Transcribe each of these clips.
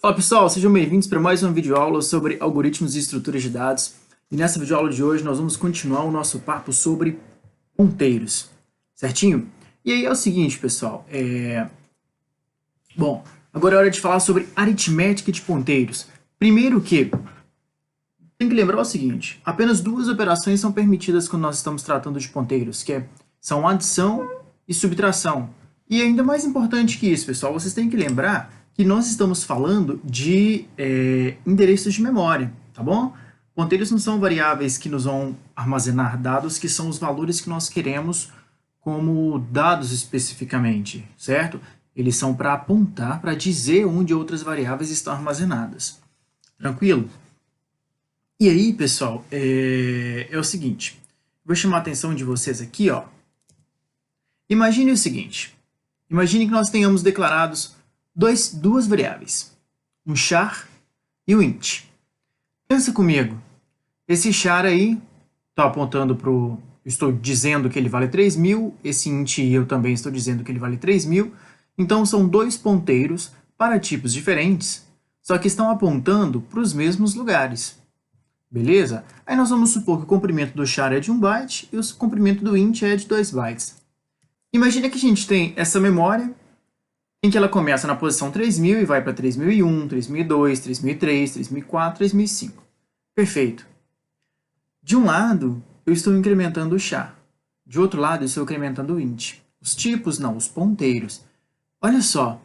Fala pessoal, sejam bem-vindos para mais uma videoaula sobre algoritmos e estruturas de dados. E nessa videoaula de hoje nós vamos continuar o nosso papo sobre ponteiros, certinho? E aí é o seguinte, pessoal, Bom, agora é hora de falar sobre aritmética de ponteiros. Primeiro que, tem que lembrar o seguinte, apenas duas operações são permitidas quando nós estamos tratando de ponteiros, são adição e subtração. E ainda mais importante que isso, pessoal, vocês têm que lembrar que nós estamos falando de endereços de memória, tá bom? Ponteiros não são variáveis que nos vão armazenar dados, que são os valores que nós queremos como dados especificamente, certo? Eles são para apontar, para dizer onde outras variáveis estão armazenadas. Tranquilo? E aí, pessoal, é o seguinte, vou chamar a atenção de vocês aqui, ó. Imagine o seguinte, imagine que nós tenhamos declarados duas variáveis, um char e um int. Pensa comigo, esse char aí está apontando para o... Estou dizendo que ele vale 3.000, esse int eu também estou dizendo que ele vale 3.000, então são dois ponteiros para tipos diferentes, só que estão apontando para os mesmos lugares. Beleza? Aí nós vamos supor que o comprimento do char é de 1 byte e o comprimento do int é de 2 bytes. Imagina que a gente tem essa memória em que ela começa na posição 3.000 e vai para 3.001, 3.002, 3.003, 3.004, 3.005. Perfeito. De um lado, eu estou incrementando o char. De outro lado, eu estou incrementando o int. Os tipos, não, os ponteiros. Olha só,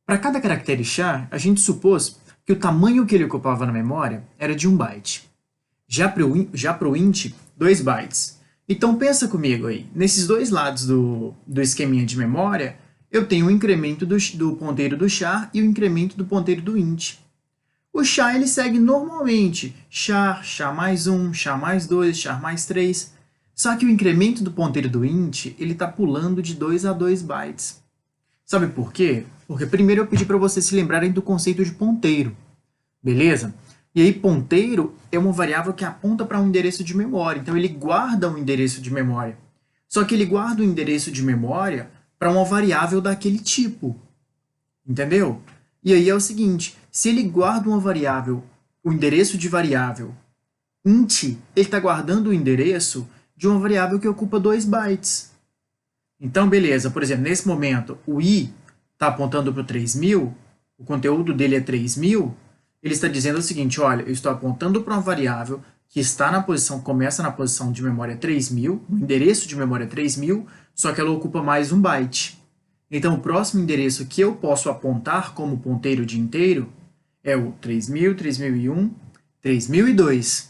para cada caractere char, a gente supôs que o tamanho que ele ocupava na memória era de 1 byte. Já para o int, 2 bytes. Então pensa comigo aí, nesses dois lados do esqueminha de memória, eu tenho o incremento do ponteiro do char e o incremento do ponteiro do int. O char ele segue normalmente, char mais 1, char mais 2, char mais 3. Só que o incremento do ponteiro do int, ele está pulando de 2 a 2 bytes. Sabe por quê? Porque primeiro eu pedi para vocês se lembrarem do conceito de ponteiro, beleza? E aí ponteiro é uma variável que aponta para um endereço de memória, então ele guarda um endereço de memória. Só que ele guarda o endereço de memória para uma variável daquele tipo, entendeu? E aí é o seguinte, se ele guarda uma variável, o endereço de variável int, ele está guardando o endereço de uma variável que ocupa 2 bytes. Então, beleza, por exemplo, nesse momento, o i está apontando para o 3.000, o conteúdo dele é 3.000, ele está dizendo o seguinte, olha, eu estou apontando para uma variável que está na posição, começa na posição de memória 3.000, o endereço de memória é 3.000, só que ela ocupa mais 1 byte. Então, o próximo endereço que eu posso apontar como ponteiro de inteiro é o 3.000, 3.001, 3.002,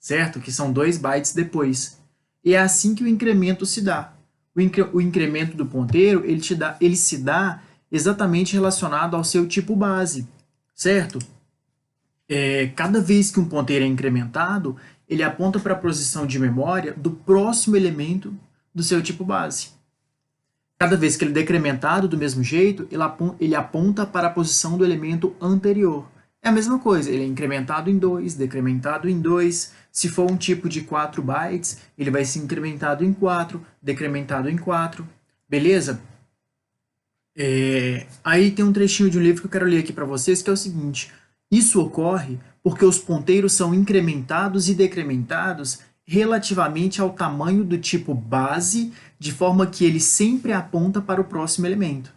certo? Que são 2 bytes depois. E é assim que o incremento se dá. O incremento do ponteiro, ele se dá exatamente relacionado ao seu tipo base, certo? Cada vez que um ponteiro é incrementado, ele aponta para a posição de memória do próximo elemento do seu tipo base. Cada vez que ele é decrementado do mesmo jeito, ele aponta para a posição do elemento anterior. É a mesma coisa, ele é incrementado em 2, decrementado em 2. Se for um tipo de 4 bytes, ele vai ser incrementado em 4, decrementado em 4. Beleza? Aí tem um trechinho de um livro que eu quero ler aqui para vocês, que é o seguinte. Isso ocorre porque os ponteiros são incrementados e decrementados relativamente ao tamanho do tipo base, de forma que ele sempre aponta para o próximo elemento.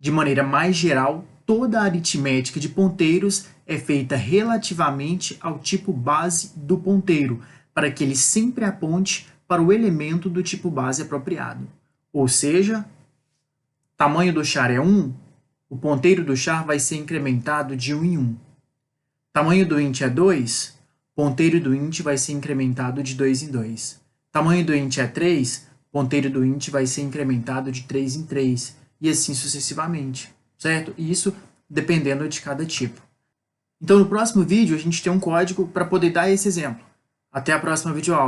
De maneira mais geral, toda a aritmética de ponteiros é feita relativamente ao tipo base do ponteiro, para que ele sempre aponte para o elemento do tipo base apropriado. Ou seja, tamanho do char é 1, o ponteiro do char vai ser incrementado de 1 em 1. Tamanho do int é 2, ponteiro do int vai ser incrementado de 2 em 2. Tamanho do int é 3, ponteiro do int vai ser incrementado de 3 em 3, e assim sucessivamente, certo? E isso dependendo de cada tipo. Então, no próximo vídeo, a gente tem um código para poder dar esse exemplo. Até a próxima videoaula.